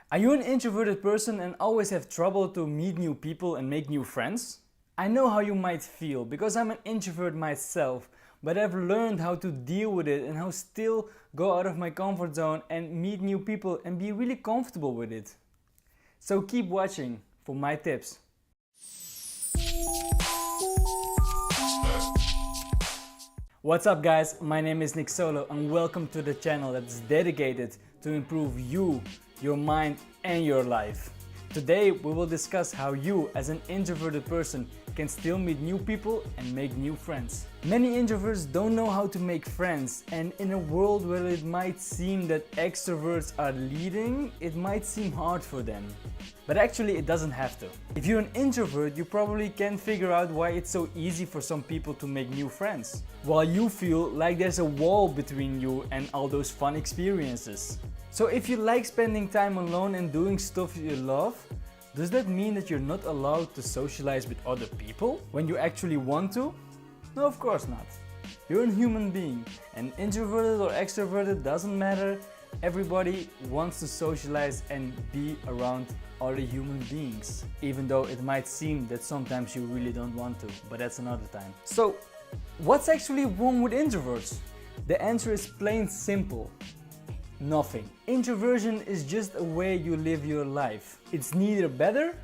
Are you an introverted person and always have trouble to meet new people and make new friends? I know how you might feel because I'm an introvert myself, but I've learned how to deal with it and how still go out of my comfort zone and meet new people and be really comfortable with it. So keep watching for my tips. What's up guys, my name is Nick Solo and welcome to the channel that's dedicated to improve you, your mind and your life. Today we will discuss how you as an introverted person can still meet new people and make new friends. Many introverts don't know how to make friends, and in a world where it might seem that extroverts are leading, it might seem hard for them. But actually it doesn't have to. If you're an introvert, you probably can figure out why it's so easy for some people to make new friends, while you feel like there's a wall between you and all those fun experiences. So if you like spending time alone and doing stuff you love, does that mean that you're not allowed to socialize with other people when you actually want to? No, of course not. You're a human being, and introverted or extroverted doesn't matter. Everybody wants to socialize and be around other human beings, even though it might seem that sometimes you really don't want to, but that's another time. So, what's actually wrong with introverts? The answer is plain simple. Nothing. Introversion is just a way you live your life. It's neither better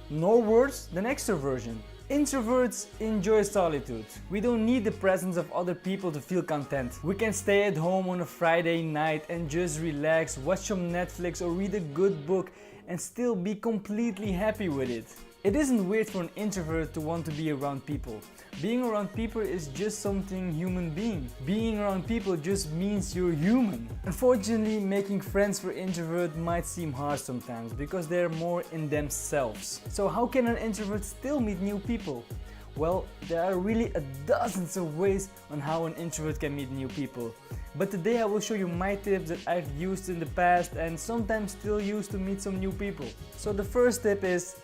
nor worse than extroversion. Introverts enjoy solitude. We don't need the presence of other people to feel content. We can stay at home on a Friday night and just relax, watch some Netflix or read a good book and still be completely happy with it. It isn't weird for an introvert to want to be around people. Being around people is just something human being. Being around people just means you're human. Unfortunately, making friends for introverts might seem hard sometimes because they're more in themselves. So how can an introvert still meet new people? Well, there are really dozens of ways on how an introvert can meet new people. But today I will show you my tips that I've used in the past and sometimes still use to meet some new people. So the first tip is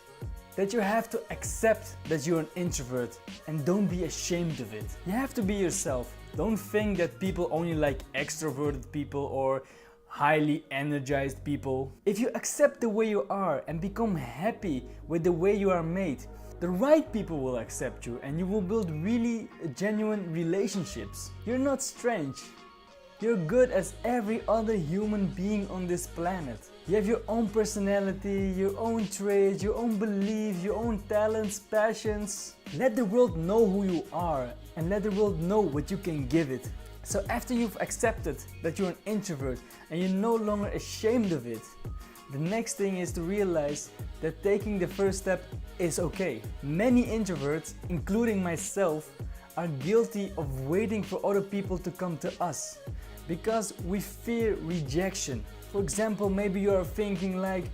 that you have to accept that you're an introvert and don't be ashamed of it. You have to be yourself. Don't think that people only like extroverted people or highly energized people. If you accept the way you are and become happy with the way you are made, the right people will accept you and you will build really genuine relationships. You're not strange. You're good as every other human being on this planet. You have your own personality, your own traits, your own beliefs, your own talents, passions. Let the world know who you are and let the world know what you can give it. So after you've accepted that you're an introvert and you're no longer ashamed of it, the next thing is to realize that taking the first step is okay. Many introverts, including myself, are guilty of waiting for other people to come to us because we fear rejection. For example, maybe you are thinking like,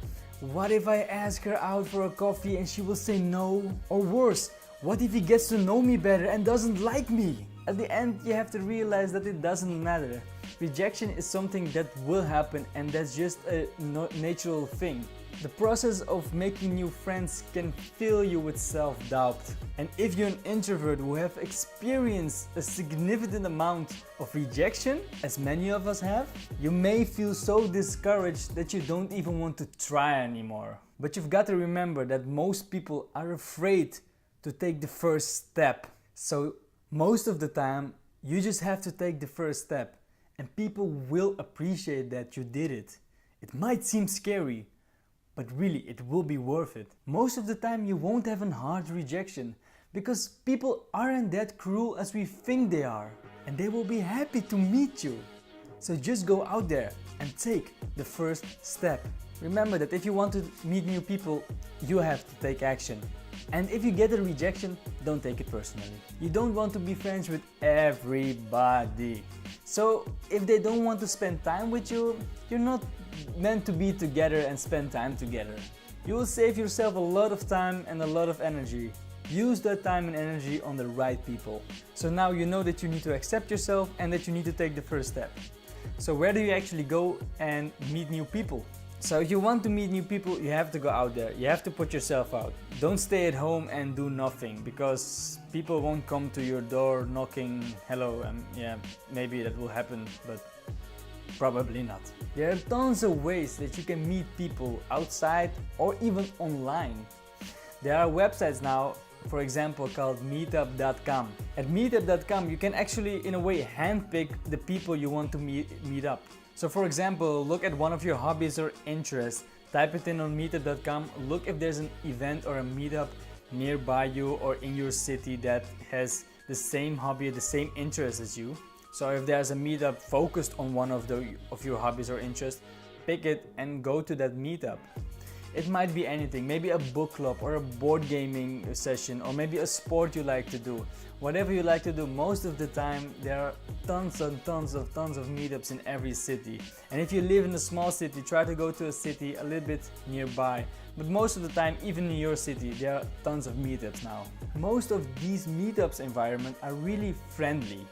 what if I ask her out for a coffee and she will say no? Or worse, what if he gets to know me better and doesn't like me? At the end, you have to realize that it doesn't matter. Rejection is something that will happen and that's just a natural thing. The process of making new friends can fill you with self-doubt. And if you're an introvert who have experienced a significant amount of rejection, as many of us have, you may feel so discouraged that you don't even want to try anymore. But you've got to remember that most people are afraid to take the first step. So most of the time, you just have to take the first step and people will appreciate that you did it. It might seem scary, but really it will be worth it. Most of the time you won't have a hard rejection because people aren't that cruel as we think they are, and they will be happy to meet you. So just go out there and take the first step. Remember that if you want to meet new people, you have to take action. And if you get a rejection, don't take it personally. You don't want to be friends with everybody. So if they don't want to spend time with you, you're not meant to be together and spend time together. You will save yourself a lot of time and a lot of energy. Use that time and energy on the right people. So now you know that you need to accept yourself and that you need to take the first step. So where do you actually go and meet new people? So if you want to meet new people, you have to go out there. You have to put yourself out. Don't stay at home and do nothing because people won't come to your door knocking, hello, yeah, maybe that will happen, but Probably not. There are tons of ways that you can meet people outside or even online. There are websites now, for example, called meetup.com. At meetup.com, you can actually, in a way, handpick the people you want to meet up. So for example, look at one of your hobbies or interests, type it in on meetup.com, look if there's an event or a meetup nearby you or in your city that has the same hobby, the same interest as you. So if there's a meetup focused on one of your hobbies or interests, pick it and go to that meetup. It might be anything, maybe a book club or a board gaming session, or maybe a sport you like to do. Whatever you like to do, most of the time there are tons and tons of meetups in every city. And if you live in a small city, try to go to a city a little bit nearby. But most of the time, even in your city, there are tons of meetups now. Most of these meetups environment are really friendly.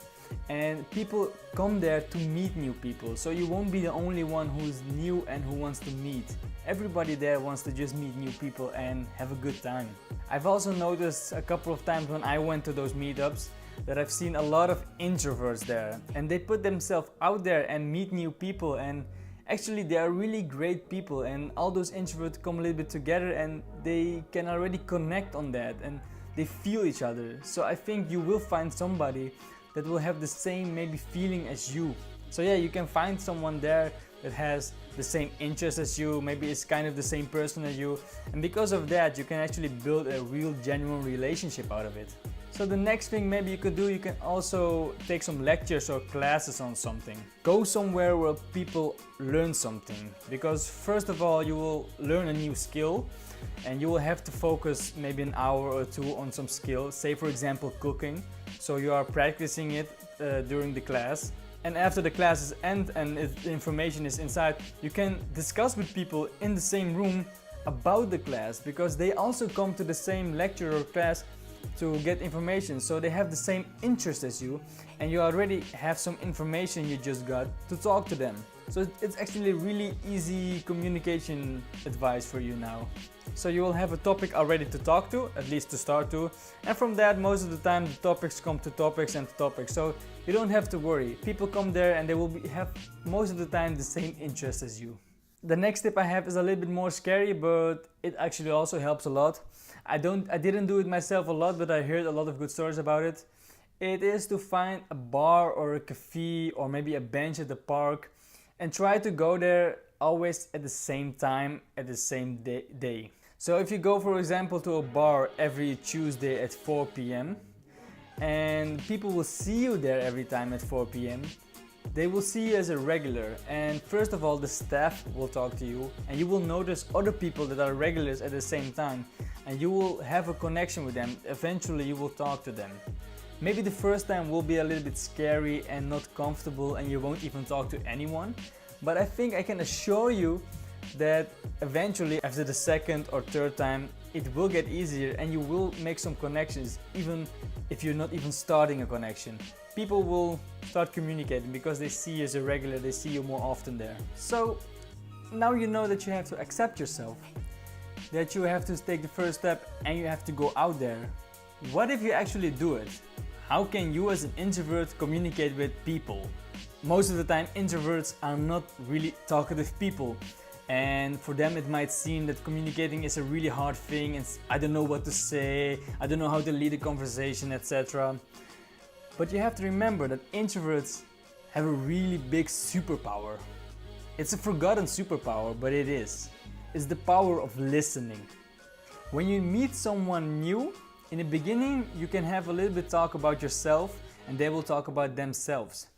And people come there to meet new people, so you won't be the only one who's new and who wants to meet. Everybody there wants to just meet new people and have a good time. I've also noticed a couple of times when I went to those meetups that I've seen a lot of introverts there, and they put themselves out there and meet new people, and actually they are really great people, and all those introverts come a little bit together and they can already connect on that and they feel each other. So I think you will find somebody that will have the same maybe feeling as you. So yeah, you can find someone there that has the same interests as you, maybe it's kind of the same person as you, and because of that you can actually build a real genuine relationship out of it. So the next thing maybe you could do, you can also take some lectures or classes on something. Go somewhere where people learn something, because first of all you will learn a new skill and you will have to focus maybe an hour or two on some skill, say for example cooking. So you are practicing it during the class, and after the classes end and the information is inside, you can discuss with people in the same room about the class, because they also come to the same lecture or class to get information, so they have the same interest as you, and you already have some information you just got to talk to them. So it's actually really easy communication advice for you now. So you will have a topic already to talk to, at least to start to, and from that most of the time the topics come to topics and to topics, so you don't have to worry. People come there and they will have most of the time the same interest as you. The next tip I have is a little bit more scary, but it actually also helps a lot. I didn't do it myself a lot, but I heard a lot of good stories about it. It is to find a bar or a cafe or maybe a bench at the park and try to go there always at the same time, at the same day. So if you go, for example, to a bar every Tuesday at 4 p.m. and people will see you there every time at 4 p.m. They will see you as a regular, and first of all the staff will talk to you and you will notice other people that are regulars at the same time, and you will have a connection with them. Eventually you will talk to them. Maybe the first time will be a little bit scary and not comfortable and you won't even talk to anyone, but I think I can assure you that eventually after the second or third time it will get easier and you will make some connections, even if you're not even starting a connection. People will start communicating because they see you as a regular, they see you more often there. So now you know that you have to accept yourself, that you have to take the first step and you have to go out there. What if you actually do it? How can you as an introvert communicate with people? Most of the time introverts are not really talkative people, and for them it might seem that communicating is a really hard thing and I don't know what to say, I don't know how to lead a conversation, etc. But you have to remember that introverts have a really big superpower. It's a forgotten superpower, but it is. It's the power of listening. When you meet someone new, in the beginning you can have a little bit talk about yourself and they will talk about themselves.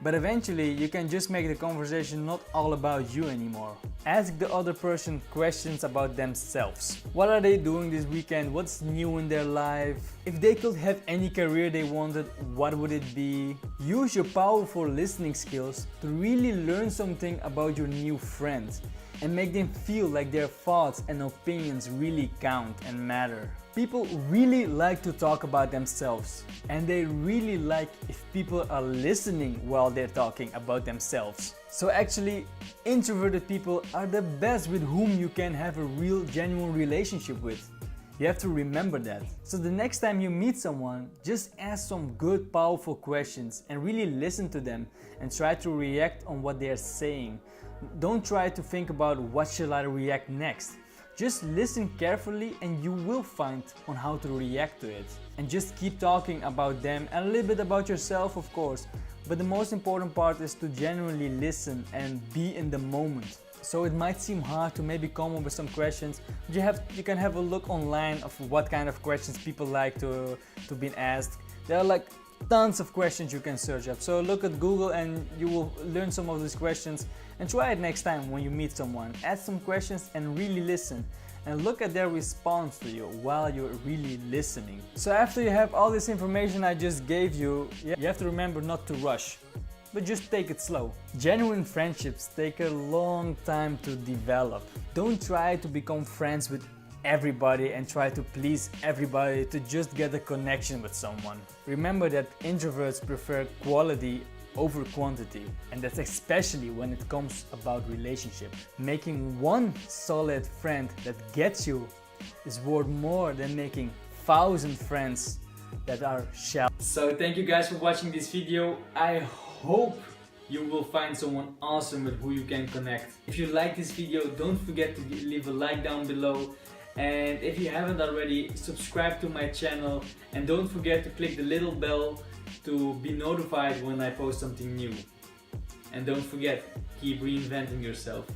But eventually you can just make the conversation not all about you anymore. Ask the other person questions about themselves. What are they doing this weekend? What's new in their life? If they could have any career they wanted, what would it be? Use your powerful listening skills to really learn something about your new friend and make them feel like their thoughts and opinions really count and matter. People really like to talk about themselves, and they really like if people are listening while they're talking about themselves. So actually, introverted people are the best with whom you can have a real genuine relationship with. You have to remember that. So the next time you meet someone, just ask some good, powerful questions and really listen to them and try to react on what they are saying. Don't try to think about what shall I react next. Just listen carefully and you will find on how to react to it. And just keep talking about them and a little bit about yourself, of course. But the most important part is to genuinely listen and be in the moment. So it might seem hard to maybe come up with some questions, but you can have a look online of what kind of questions people like to be asked. There are like tons of questions you can search up. So look at Google and you will learn some of these questions and try it next time when you meet someone. Ask some questions and really listen. And look at their response to you while you're really listening. So after you have all this information I just gave you, you have to remember not to rush, but just take it slow. Genuine friendships take a long time to develop. Don't try to become friends with everybody and try to please everybody to just get a connection with someone. Remember that introverts prefer quality over quantity, and that's especially when it comes about relationship. Making one solid friend that gets you is worth more than making 1,000 friends that are shallow. So thank you guys for watching this video. I hope you will find someone awesome with who you can connect. If you like this video, don't forget to leave a like down below. And if you haven't already, subscribe to my channel and don't forget to click the little bell to be notified when I post something new. And don't forget, keep reinventing yourself.